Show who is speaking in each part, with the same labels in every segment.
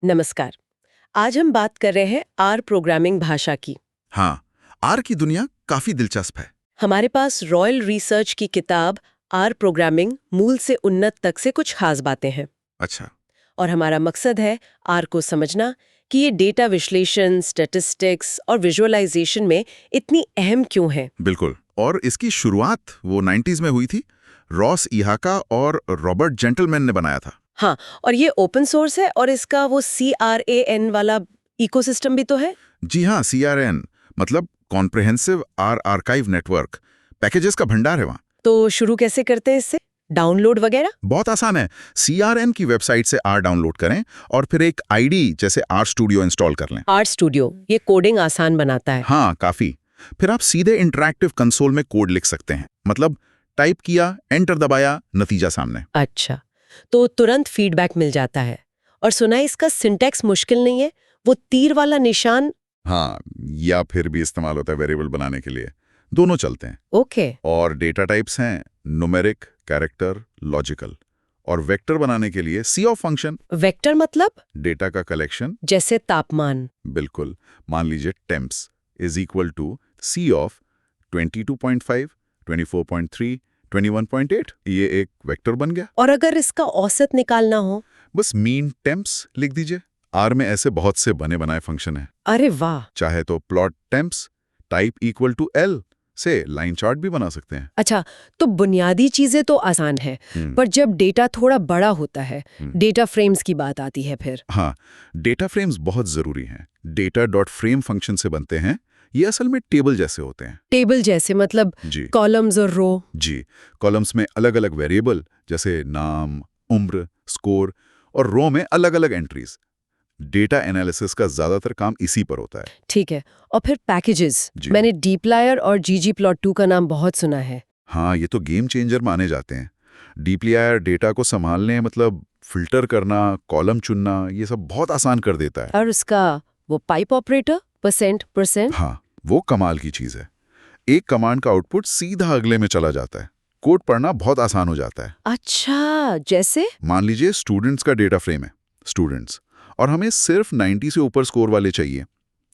Speaker 1: नमस्कार। आज हम बात कर रहे हैं आर प्रोग्रामिंग भाषा की।
Speaker 2: हाँ, आर की दुनिया काफी दिलचस्प है।
Speaker 1: हमारे पास रॉयल रिसर्च की किताब आर प्रोग्रामिंग मूल से उन्नत तक से कुछ खास बातें हैं
Speaker 2: अच्छा।
Speaker 1: और हमारा मकसद है आर को समझना कि ये डेटा विश्लेषण, स्टैटिस्टिक्स और विजुअलाइजेशन में इतनी अहम क्यों है।
Speaker 2: बिल्कुल। और इसकी शुरुआत वो 90s में हुई थी। रॉस इहाका और रॉबर्ट जेंटलमैन ने बनाया था।
Speaker 1: हाँ, और ये ओपन सोर्स है और इसका वो CRAN वाला इकोसिस्टम भी तो है।
Speaker 2: जी हाँ, CRN मतलब comprehensive R archive network. Packages का भंडार है वहाँ।
Speaker 1: तो शुरू कैसे करते हैं इससे? डाउनलोड वगैरह?
Speaker 2: बहुत आसान है। CRN की वेबसाइट से आर डाउनलोड करें और फिर एक आईडी जैसे आर स्टूडियो इंस्टॉल कर लें।
Speaker 1: आर स्टूडियो ये कोडिंग आसान बनाता है।
Speaker 2: हाँ, काफी। फिर आप सीधे इंटरैक्टिव कंसोल में कोड लिख सकते हैं। मतलब टाइप किया, एंटर दबाया, नतीजा सामने।
Speaker 1: अच्छा, तो तुरंत फीडबैक मिल जाता है। और सुना है इसका सिंटैक्स मुश्किल नहीं है, वो तीर वाला निशान।
Speaker 2: हाँ, या फिर भी इस्तेमाल होता है वेरिएबल बनाने के लिए। दोनों चलते हैं।
Speaker 1: ओके।
Speaker 2: और डेटा टाइप्स हैं न्यूमेरिक, कैरेक्टर, लॉजिकल। और वेक्टर बनाने के लिए सी ऑफ फंक्शन।
Speaker 1: वेक्टर मतलब?
Speaker 2: डेटा का कलेक्शन।
Speaker 1: जैसे तापमान।
Speaker 2: बिल्कुल। मान लीजिए temps is equal to c of 22.5, 24.3, 21.8। ये एक वेक्टर बन गया।
Speaker 1: और अगर इसका औसत निकालना हो?
Speaker 2: बस मीन temps लिख दीजिए। आर में ऐसे बहुत से बने बनाए फंक्शन हैं।
Speaker 1: अरे वाह।
Speaker 2: चाहे तो plot temps type equal to L से लाइन चार्ट भी बना सकते हैं।
Speaker 1: अच्छा, तो बुनियादी चीजें तो आसान है, पर जब डेटा थोड़ा बड़ा होता है, डेटा फ्रेम्स की बात आती है फिर।
Speaker 2: हाँ, डेटा फ्रेम्स बहुत जरूरी हैं। डेटा डॉट फ्रेम फंक्शन से बनते हैं। ये असल में टेबल जैसे होते हैं।
Speaker 1: टेबल जैसे मतलब?
Speaker 2: जी
Speaker 1: कॉलम्स और रो?
Speaker 2: जी। कॉलम्स में अलग अलग वेरिएबल जैसे नाम, उम्र, स्कोर, और रो में अलग अलग एंट्रीज। डेटा एनालिसिस का ज्यादातर काम इसी पर होता है।
Speaker 1: ठीक है। और फिर पैकेजेस,
Speaker 2: जी।
Speaker 1: मैंने डीप्लायर और ggplot2 का नाम बहुत सुना है।
Speaker 2: हाँ, ये तो गेम चेंजर माने जाते हैं। डीप्लायर डेटा को संभालने मतलब फिल्टर करना, कॉलम चुनना, ये सब बहुत आसान कर देता है।
Speaker 1: और उसका वो पाइप ऑपरेटर %%?
Speaker 2: हाँ, वो कमाल की चीज है। एक कमांड का आउटपुट सीधा अगले में चला जाता है। कोड पढ़ना बहुत आसान हो जाता है।
Speaker 1: अच्छा, जैसे?
Speaker 2: मान लीजिए स्टूडेंट्स का डेटा फ्रेम है, स्टूडेंट्स, और हमें सिर्फ 90 से ऊपर स्कोर वाले चाहिए।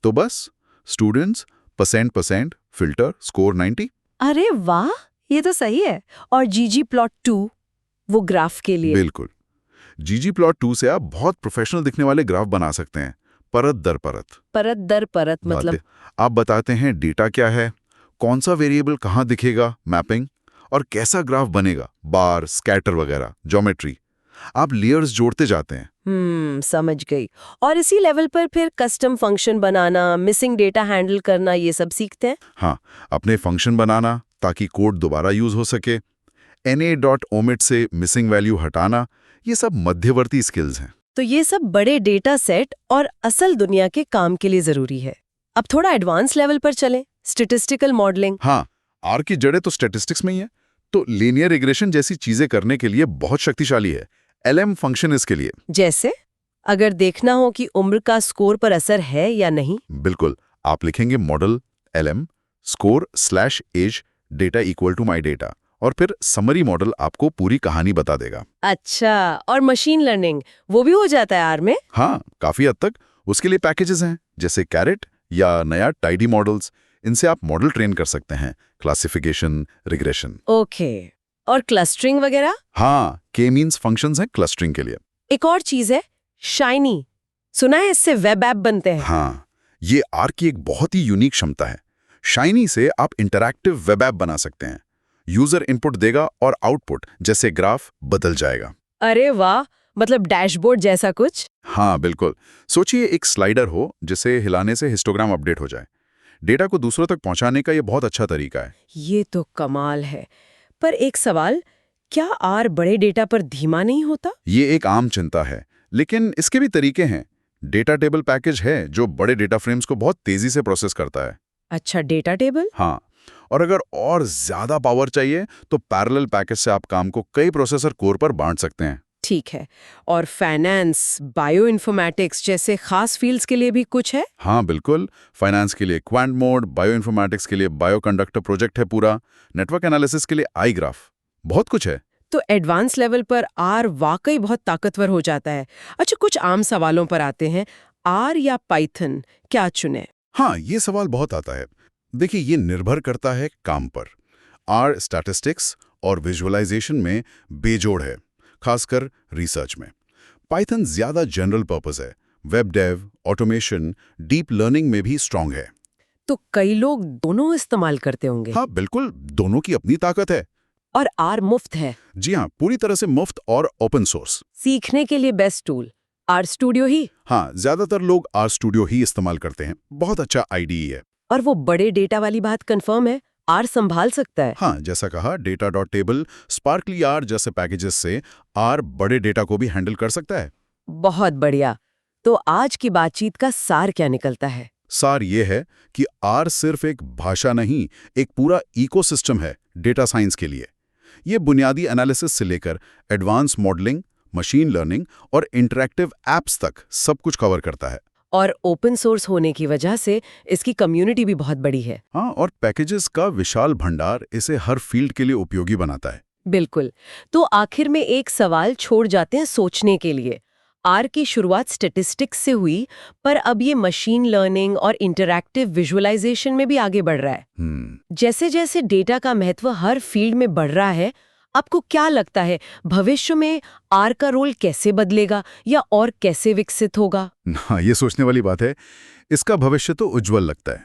Speaker 2: तो बस स्टूडेंट्स %% फिल्टर स्कोर 90।
Speaker 1: अरे वाह, ये तो सही है। और ggplot2 वो ग्राफ के लिए?
Speaker 2: बिल्कुल। ggplot2 से आप बहुत प्रोफेशनल दिखने वाले ग्राफ बना सकते हैं, परत दर परत।
Speaker 1: परत दर परत मतलब?
Speaker 2: आप बताते हैं डेटा क्या है, कौन सा वेरिएबल कहाँ दिखेगा, मैपिंग, और कैसा ग्राफ बनेगा, बार, स्कैटर वगैरह, ज्योमेट्री। आप लेयर्स जोड़ते जाते हैं।
Speaker 1: समझ गई। और इसी लेवल पर फिर कस्टम फंक्शन बनाना, मिसिंग डेटा हैंडल करना, ये सब सीखते हैं।
Speaker 2: हाँ, अपने फंक्शन बनाना ताकि कोड दोबारा यूज हो सके, na.omit से मिसिंग वैल्यू हटाना, ये सब मध्यवर्ती स्किल्स हैं।
Speaker 1: तो ये सब बड़े डेटा सेट और असल दुनिया के काम के लिए जरूरी है। अब थोड़ा एडवांस लेवल पर चलें, स्टैटिस्टिकल मॉडलिंग।
Speaker 2: हाँ, आर की जड़ें तो स्टैटिस्टिक्स में ही है, तो लीनियर रिग्रेशन जैसी चीजें करने के लिए बहुत शक्तिशाली है। LM फंक्शन इसके लिए।
Speaker 1: जैसे अगर देखना हो कि उम्र का स्कोर पर असर है या नहीं?
Speaker 2: बिल्कुल। आप लिखेंगे model LM score slash age data equal to my data, और फिर समरी मॉडल आपको पूरी कहानी बता देगा।
Speaker 1: अच्छा, और मशीन लर्निंग वो भी हो जाता है आर में?
Speaker 2: हाँ, काफी हद तक। उसके लिए पैकेजेस हैं जैसे कैरेट या नया टाइडी मॉडल्स। इनसे आप मॉडल ट्रेन कर सकते हैं, क्लासिफिकेशन, रिग्रेशन।
Speaker 1: ओके। और क्लस्टरिंग वगैरह?
Speaker 2: हाँ, के मीन्स फंक्शंस हैं क्लस्टरिंग के लिए।
Speaker 1: एक और चीज है, शाइनी। सुना है इससे वेब ऐप बनते हैं?
Speaker 2: हाँ, ये आर की एक बहुत ही यूनिक क्षमता है। शाइनी से आप इंटरैक्टिव वेब ऐप बना सकते हैं। यूजर इनपुट देगा और आउटपुट जैसे ग्राफ बदल जाएगा।
Speaker 1: अरे वाह, मतलब डैशबोर्ड जैसा कुछ?
Speaker 2: हाँ, बिल्कुल। सोचिए एक स्लाइडर हो जिसे हिलाने से हिस्टोग्राम अपडेट हो जाए। डेटा को दूसरों तक पहुंचाने का ये बहुत अच्छा तरीका है।
Speaker 1: ये तो कमाल है। पर एक सवाल, क्या आर बड़े डेटा पर धीमा नहीं होता?
Speaker 2: ये एक आम चिंता है, लेकिन इसके भी तरीके हैं। डेटा टेबल पैकेज है जो बड़े डेटा फ्रेम्स को बहुत तेजी से प्रोसेस करता है।
Speaker 1: अच्छा, डेटा टेबल?
Speaker 2: हाँ, और अगर और ज्यादा पावर चाहिए तो पैरेलल पैकेज से आप काम को कई प्रोसेसर कोर पर बांट सकते हैं।
Speaker 1: ठीक है। और फाइनेंस, बायो इन्फॉर्मेटिक्स जैसे खास फील्ड्स के लिए भी कुछ है?
Speaker 2: हाँ, बिल्कुल। फाइनेंस के लिए क्वांट मोड, बायो इन्फॉर्मेटिक्स के लिए बायो कंडक्टर प्रोजेक्ट है पूरा, नेटवर्क एनालिसिस के लिए आई ग्राफ, बहुत कुछ है।
Speaker 1: तो एडवांस लेवल पर आर वाकई बहुत ताकतवर हो जाता है। अच्छा, कुछ आम सवालों पर आते हैं। आर या पाइथन, क्या चुने?
Speaker 2: हाँ, ये सवाल बहुत आता है। देखिए, ये निर्भर करता है काम पर। आर स्टैटिस्टिक्स और विजुअलाइजेशन में बेजोड़ है, खासकर रिसर्च में। पाइथन ज्यादा जनरल पर्पस है, web dev, automation, deep learning में भी स्ट्रांग है।
Speaker 1: तो कई लोग दोनों इस्तेमाल करते होंगे।
Speaker 2: हाँ, बिल्कुल, दोनों की अपनी ताकत है।
Speaker 1: और आर मुफ्त है।
Speaker 2: जी हाँ, पूरी तरह से मुफ्त और ओपन सोर्स।
Speaker 1: सीखने के लिए बेस्ट टूल आर स्टूडियो ही।
Speaker 2: हाँ, ज्यादातर लोग आर स्टूडियो ही इस्तेमाल करते हैं। बहुत अच्छा आईडीई है।
Speaker 1: और वो बड़े डेटा वाली बात कंफर्म है, आर संभाल सकता है।
Speaker 2: हाँ, जैसा कहा, data.table, स्पार्कली आर जैसे पैकेजेस से आर बड़े डेटा को भी हैंडल कर सकता है।
Speaker 1: बहुत बढ़िया। तो आज की बातचीत का सार क्या निकलता है?
Speaker 2: सार ये है कि आर सिर्फ एक भाषा नहीं, एक पूरा इकोसिस्टम है डेटा साइंस के लिए। ये बुनियादी एनालिसिस से लेकर एडवांस मॉडलिंग, मशीन लर्निंग और इंटरैक्टिव एप्स तक सब कुछ कवर करता है।
Speaker 1: और ओपन सोर्स होने की वजह से इसकी कम्युनिटी भी बहुत बड़ी है।
Speaker 2: हाँ, और पैकेजेस का विशाल भंडार इसे हर फील्ड के लिए उपयोगी बनाता है।
Speaker 1: बिल्कुल। तो आखिर में एक सवाल छोड़ जाते हैं सोचने के लिए। आर की शुरुआत स्टैटिस्टिक्स से हुई, पर अब ये मशीन लर्निंग और इंटरैक्टिव विजुअलाइजेशन में भी आगे बढ़ रहा है। जैसे जैसे डेटा का महत्व हर फील्ड में बढ़ रहा है, आपको क्या लगता है भविष्य में आर का रोल कैसे बदलेगा या और कैसे विकसित होगा?
Speaker 2: हाँ, ये सोचने वाली बात है। इसका भविष्य तो उज्जवल लगता है।